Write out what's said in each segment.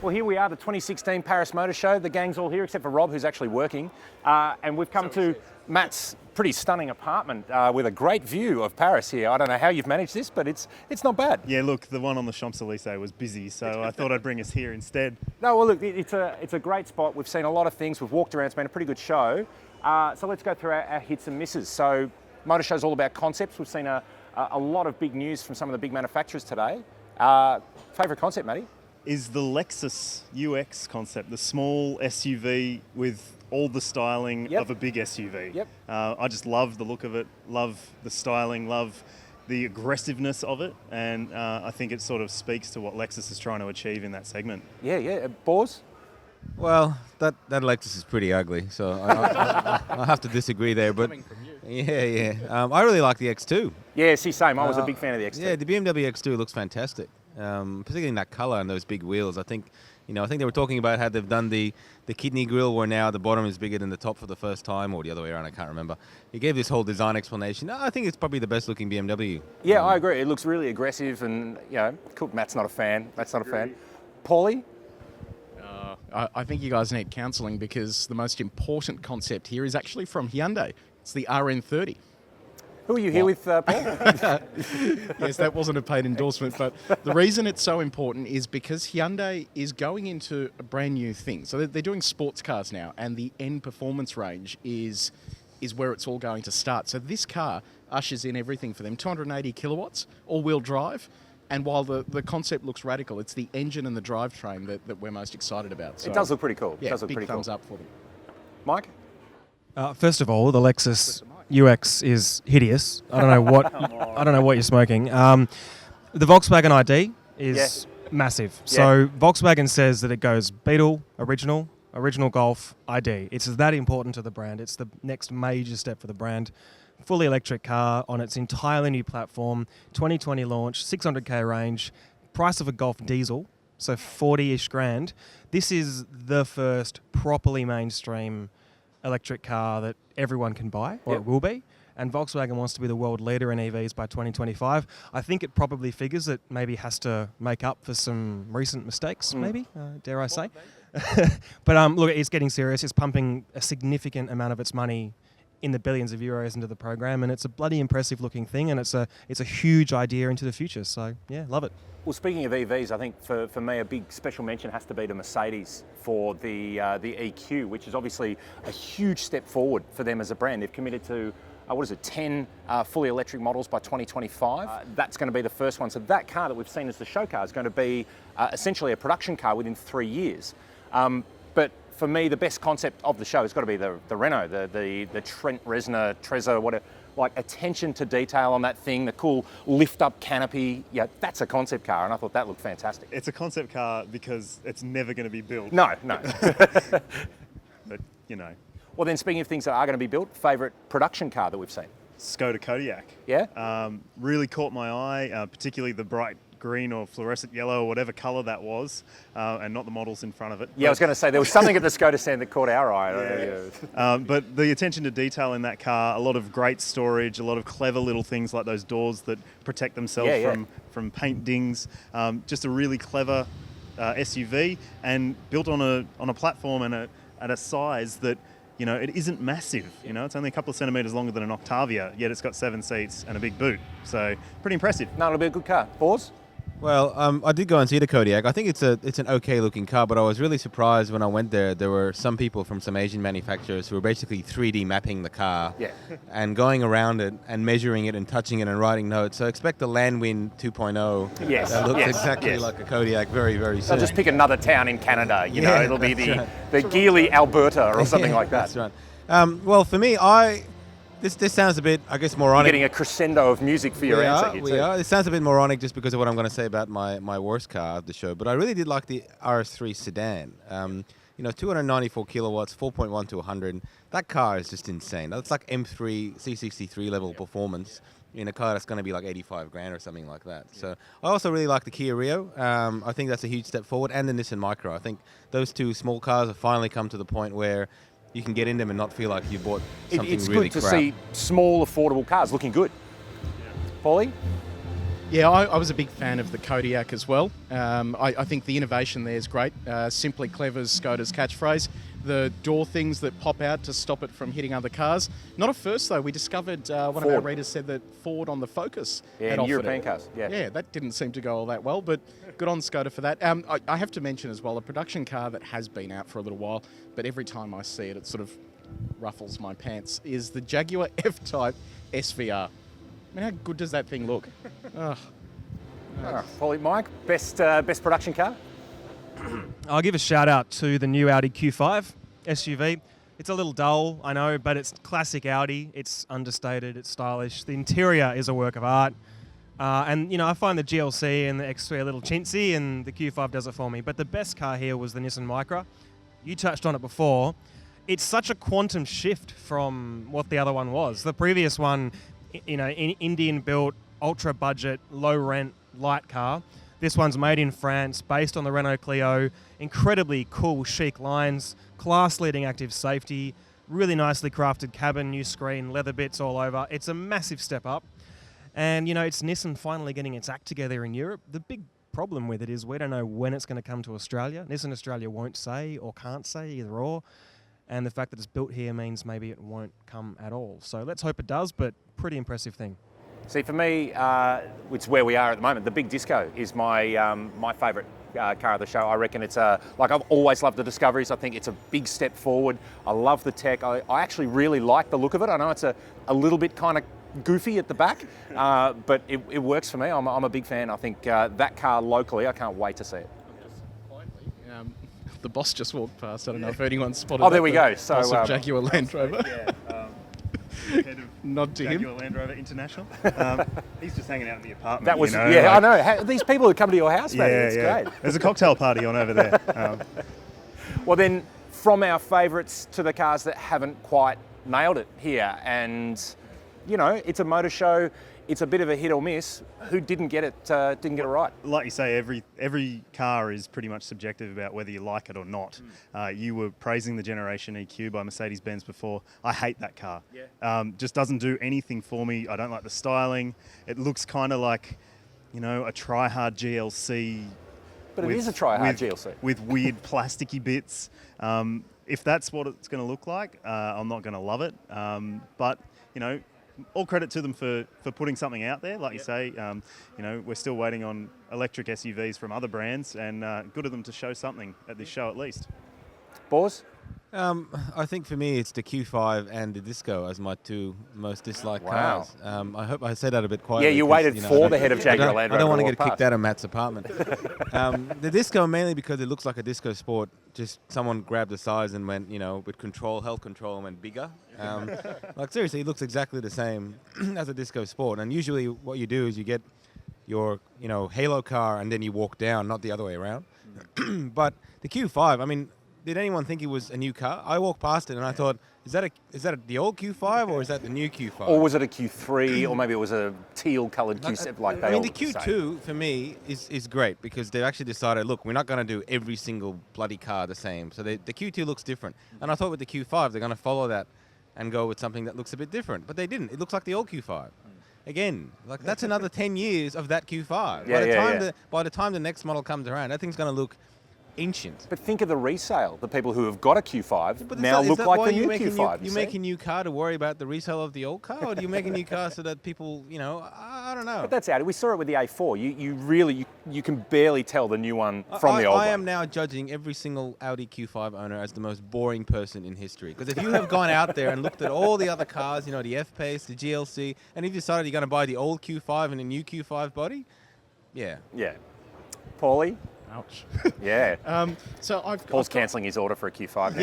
Well, here we are, the 2016 Paris Motor Show. The gang's all here except for Rob, who's actually working. And we've come to Matt's pretty stunning apartment with a great view of Paris here. I don't know how you've managed this, but it's not bad. Yeah, look, the one on the Champs-Elysees was busy, so I thought I'd bring us here instead. No, well, look, it's a great spot. We've seen a lot of things. We've walked around. It's been a pretty good show. So let's go through our hits and misses. So Motor Show's all about concepts. We've seen a lot of big news from some of the big manufacturers today. Favourite concept, Matty? Is the Lexus UX concept, the small SUV with all the styling of a big SUV. Yep. I just love the look of it, love the styling, love the aggressiveness of it, and I think it sort of speaks to what Lexus is trying to achieve in that segment. Yeah. Boz? Well, that Lexus is pretty ugly, so I have to disagree there. But coming from you. Yeah. I really like the X2. Yeah, same. I was a big fan of the X2. Yeah, the BMW X2 looks fantastic, particularly in that colour and those big wheels. I think they were talking about how they've done the kidney grille, where now the bottom is bigger than the top for the first time, or the other way around. I can't remember. He gave this whole design explanation. I think it's probably the best looking BMW. Yeah, I agree. It looks really aggressive, and cool. Matt's not a fan. Paulie? I think you guys need counselling, because the most important concept here is actually from Hyundai. It's the RN30. Who are you here with, Paul? Yes, that wasn't a paid endorsement, but the reason it's so important is because Hyundai is going into a brand new thing. So they're doing sports cars now, and the end performance range is where it's all going to start. So this car ushers in everything for them. 280 kilowatts, all-wheel drive. And while the concept looks radical, it's the engine and the drivetrain that we're most excited about. So, it does look pretty cool. Yeah, big thumbs up for them. Mike? First of all, the Lexus UX is hideous. I don't know what you're smoking. The Volkswagen ID is massive. So Volkswagen says that it goes Beetle, original Golf, ID. It's that important to the brand. It's the next major step for the brand. Fully electric car on its entirely new platform, 2020 launch, 600k range, price of a Golf diesel, so 40-ish grand. This is the first properly mainstream electric car that everyone can buy, or it will be. And Volkswagen wants to be the world leader in EVs by 2025. I think it probably figures it maybe has to make up for some recent mistakes, dare I say. But look, it's getting serious. It's pumping a significant amount of its money in the billions of euros into the program, and it's a bloody impressive looking thing, and it's a huge idea into the future. So yeah, love it. Well, speaking of EVs, I think for me a big special mention has to be to Mercedes for the EQ, which is obviously a huge step forward for them as a brand. They've committed to 10 fully electric models by 2025. That's going to be the first one. So that car that we've seen as the show car is going to be essentially a production car within 3 years. But for me, the best concept of the show has got to be the Renault, the Trent Reznor Trezor, whatever. Like attention to detail on that thing, the cool lift-up canopy. Yeah, that's a concept car, and I thought that looked fantastic. It's a concept car because it's never going to be built. No. But, Well, then, speaking of things that are going to be built, favourite production car that we've seen? Skoda Kodiak. Yeah? Really caught my eye, particularly the bright green or fluorescent yellow or whatever colour that was, and not the models in front of it. Yeah, I was going to say, there was something at the Skoda stand that caught our eye. But the attention to detail in that car, a lot of great storage, a lot of clever little things like those doors that protect themselves from paint dings. Just a really clever SUV, and built on a platform and at a size that, it isn't massive. It's only a couple of centimetres longer than an Octavia, yet it's got 7 seats and a big boot. So pretty impressive. No, it'll be a good car. Boz? Well, I did go and see the Kodiak. I think it's an okay looking car, but I was really surprised when I went there. There were some people from some Asian manufacturers who were basically 3D mapping the car and going around it and measuring it and touching it and writing notes. So expect the Landwind 2.0 that looks exactly like a Kodiak very, very soon. They'll just pick another town in Canada, it'll be the Geely, Alberta or something like that. That's right. Well, for me, This sounds a bit, I guess, moronic. You're getting a crescendo of music for your answer. We are. It sounds a bit moronic just because of what I'm going to say about my worst car of the show. But I really did like the RS3 sedan. 294 kilowatts, 4.1 to 100. That car is just insane. That's like M3, C63 level performance in a car that's going to be like 85 grand or something like that. So I also really like the Kia Rio. I think that's a huge step forward. And the Nissan Micra. I think those two small cars have finally come to the point where you can get in them and not feel like you bought something really crap. It's good to see small, affordable cars looking good. Paulie? Yeah, I was a big fan of the Kodiak as well. I think the innovation there is great. Simply clever's Skoda's catchphrase. The door things that pop out to stop it from hitting other cars. Not a first, though. We discovered, one of our readers said that Ford on the Focus had offered European it. cars. Yeah, that didn't seem to go all that well, but good on Skoda for that. I have to mention as well, a production car that has been out for a little while, but every time I see it, it sort of ruffles my pants, is the Jaguar F-Type SVR. I mean, how good does that thing look? Paulie, Mike, best production car? I'll give a shout out to the new Audi Q5 SUV. It's a little dull, I know, but it's classic Audi. It's understated, it's stylish. The interior is a work of art. And, I find the GLC and the X3 a little chintzy, and the Q5 does it for me. But the best car here was the Nissan Micra. You touched on it before. It's such a quantum shift from what the other one was. The previous one, Indian-built, ultra-budget, low-rent, light car. This one's made in France, based on the Renault Clio. Incredibly cool, chic lines, class-leading active safety, really nicely crafted cabin, new screen, leather bits all over. It's a massive step up. And, it's Nissan finally getting its act together in Europe. The big problem with it is we don't know when it's going to come to Australia. Nissan Australia won't say or can't say either or. And the fact that it's built here means maybe it won't come at all. So let's hope it does, but pretty impressive thing. See, for me, it's where we are at the moment. The Big Disco is my favourite car of the show. I reckon it's like I've always loved the Discoveries. I think it's a big step forward. I love the tech. I actually really like the look of it. I know it's a little bit kind of goofy at the back, but it works for me. I'm a big fan. I think that car locally, I can't wait to see it. The boss just walked past. I don't know if anyone spotted. Oh, there we go. So boss of Jaguar Land Rover. Head of Nod to Jaguar him. Land Rover International. He's just hanging out in the apartment. That was I know. These people who come to your house, mate, it's great. There's a cocktail party on over there. Well, then, from our favourites to the cars that haven't quite nailed it here, and it's a motor show. It's a bit of a hit or miss. Who didn't get it? Didn't get it right. Like you say, every car is pretty much subjective about whether you like it or not. You were praising the Generation EQ by Mercedes-Benz before. I hate that car. Yeah. Just doesn't do anything for me. I don't like the styling. It looks kind of like, a try-hard GLC. But it is a try-hard GLC. With weird plasticky bits. If that's what it's going to look like, I'm not going to love it. But, all credit to them for putting something out there. Like you say, we're still waiting on electric SUVs from other brands, and good of them to show something at this show at least. Boz? I think for me it's the Q5 and the Disco as my two most disliked cars. I hope I said that a bit quietly. Yeah, you waited for the head of Jaguar Land Rover. I don't want to get kicked out of Matt's apartment. The Disco mainly because it looks like a Disco Sport. Just someone grabbed the size and went, with health control and went bigger. Like seriously, it looks exactly the same as a Disco Sport. And usually what you do is you get your, Halo car and then you walk down, not the other way around. But the Q5, I mean, did anyone think it was a new car? I walked past it and I thought, is that the old Q5 or is that the new Q5? Or was it a Q3 or maybe it was a teal-coloured Q7 like they all the Q2 for me is great because they've actually decided, look, we're not going to do every single bloody car the same. So the Q2 looks different. And I thought with the Q5 they're going to follow that and go with something that looks a bit different. But they didn't. It looks like the old Q5. Again, like that's another 10 years of that Q5. By the time the next model comes around, that thing's going to look ancient. But think of the resale. The people who have got a Q5 now look like the new Q5. You make a new car to worry about the resale of the old car, or do you make a new car so that people, I don't know. But that's Audi. We saw it with the A4. You can barely tell the new one from the old one. I am now judging every single Audi Q5 owner as the most boring person in history. Because if you have gone out there and looked at all the other cars, the F-Pace, the GLC, and you've decided you're going to buy the old Q5 and a new Q5 body, yeah. Yeah. Paulie? Ouch. Yeah. So Paul's cancelling his order for a Q5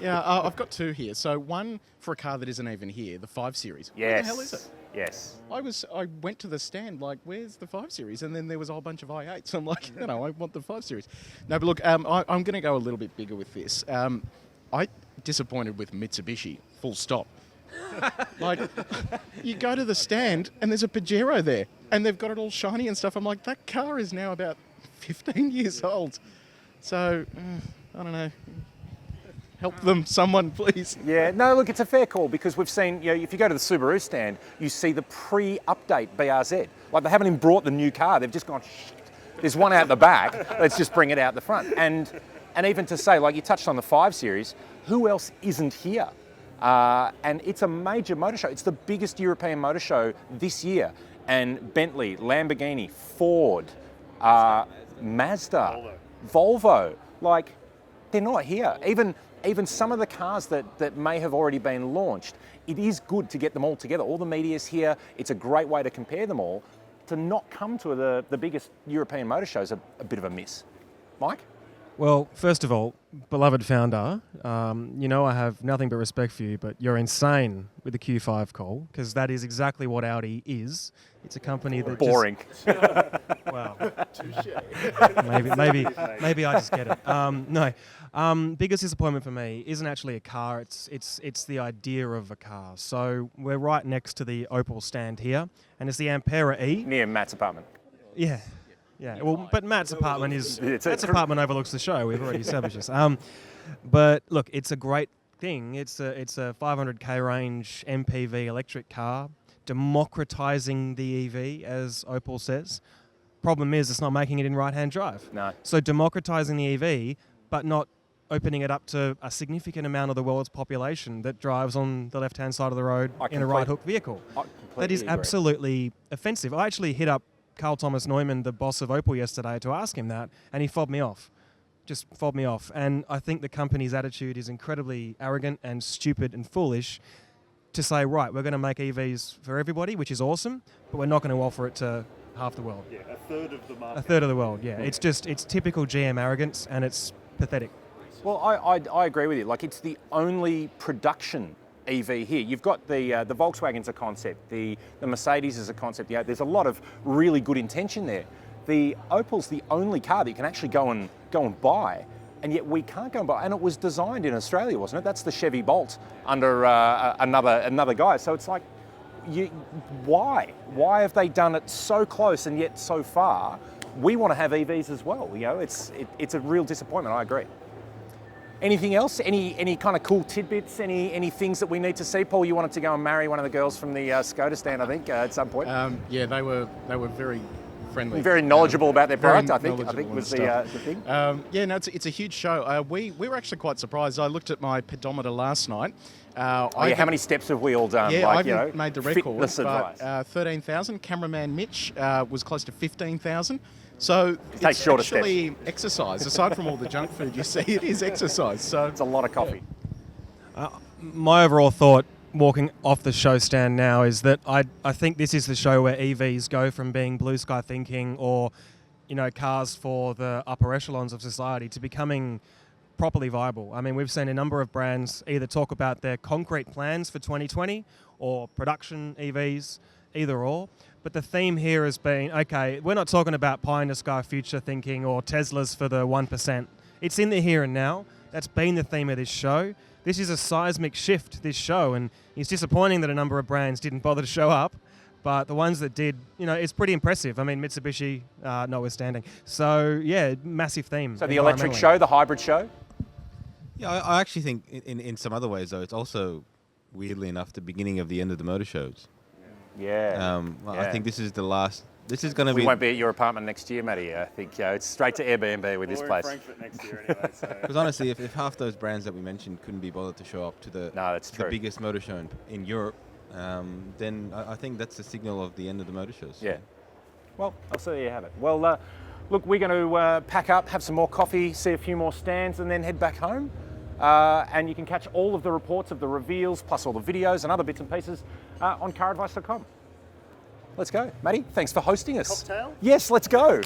now. I've got two here. So one for a car that isn't even here, the 5 Series. Yes. Where the hell is it? Yes. I went to the stand like, where's the 5 Series? And then there was a whole bunch of i8s. I'm like, I want the 5 Series. No, but look, I'm going to go a little bit bigger with this. I disappointed with Mitsubishi, full stop. Like, you go to the stand and there's a Pajero there and they've got it all shiny and stuff. I'm like, that car is now about 15 years old. So, I don't know. Help them, someone, please. Yeah, no, look, it's a fair call because we've seen, if you go to the Subaru stand, you see the pre-update BRZ. Like, they haven't even brought the new car. They've just gone, shit, there's one out the back. Let's just bring it out the front. And even to say, like you touched on the 5 Series, who else isn't here? And it's a major motor show. It's the biggest European motor show this year. And Bentley, Lamborghini, Ford, Mazda, Volvo, like, they're not here. Even some of the cars that may have already been launched, it is good to get them all together. All the media's here. It's a great way to compare them all. To not come to the biggest European motor show is a bit of a miss. Mike? Well, first of all, beloved founder, I have nothing but respect for you, but you're insane with the Q5 call, because that is exactly what Audi is. It's a company that boring. Wow. maybe I just get it. No. Biggest disappointment for me isn't actually a car. It's the idea of a car. So we're right next to the Opal stand here, and it's the Ampera E. Near Matt's apartment. Yeah. Yeah, well, but Matt's apartment apartment overlooks the show. We've already established this. But look, it's a great thing. It's a 500k range MPV electric car, democratizing the EV, as Opal says. Problem is, it's not making it in right-hand drive. No. So democratizing the EV, but not opening it up to a significant amount of the world's population that drives on the left-hand side of the road in a right-hook vehicle. That is absolutely offensive. I actually hit up Carl Thomas Neumann, the boss of Opel, yesterday to ask him that, and he fobbed me off. Just fobbed me off. And I think the company's attitude is incredibly arrogant and stupid and foolish to say, right, we're going to make EVs for everybody, which is awesome, but we're not going to offer it to half the world. Yeah, a third of the market. A third of the world, yeah. It's typical GM arrogance, and it's pathetic. Well, I agree with you. Like, it's the only production EV here. You've got the Volkswagen's a concept, the Mercedes is a concept. There's a lot of really good intention there. The Opal's the only car that you can actually go and buy, and yet we can't go and buy. And it was designed in Australia, wasn't it? That's the Chevy Bolt under another guy. So it's like, why? Why have they done it so close and yet so far? We want to have EVs as well. It's a real disappointment. I agree. Anything else? Any kind of cool tidbits? Any things that we need to see? Paul, you wanted to go and marry one of the girls from the Skoda stand, I think, at some point. Yeah, they were very friendly, very knowledgeable about their product. I think was the thing. Yeah, no, it's a huge show. We were actually quite surprised. I looked at my pedometer last night. How many steps have we all done? Yeah, I haven't made the record. Fitness advice. 13,000. Cameraman Mitch was close to 15,000. So it's shorter actually steps. Exercise. Aside from all the junk food you see, it is exercise. So it's a lot of coffee. My overall thought walking off the show stand now is that I think this is the show where EVs go from being blue sky thinking or, cars for the upper echelons of society to becoming properly viable. I mean, we've seen a number of brands either talk about their concrete plans for 2020 or production EVs, either or. But the theme here has been, okay, we're not talking about pie in the sky future thinking or Teslas for the 1%. It's in the here and now. That's been the theme of this show. This is a seismic shift, this show, and it's disappointing that a number of brands didn't bother to show up, but the ones that did, it's pretty impressive. I mean, Mitsubishi notwithstanding. So, yeah, massive theme. So the electric show, the hybrid show? Yeah, I actually think in some other ways, though, it's also, weirdly enough, the beginning of the end of the motor shows. Yeah. I think this is the last. This is going to be. We won't be at your apartment next year, Matty. I think it's straight to Airbnb with this place. We're in Frankfurt next year anyway. Because honestly, if half those brands that we mentioned couldn't be bothered to show up to the biggest motor show in Europe, then I think that's the signal of the end of the motor shows. Yeah. Well, I'll see you have it. Well, look, we're going to pack up, have some more coffee, see a few more stands, and then head back home. And you can catch all of the reports of the reveals, plus all the videos and other bits and pieces on CarAdvice.com. Let's go. Matty, thanks for hosting us. Cocktail? Yes, let's go.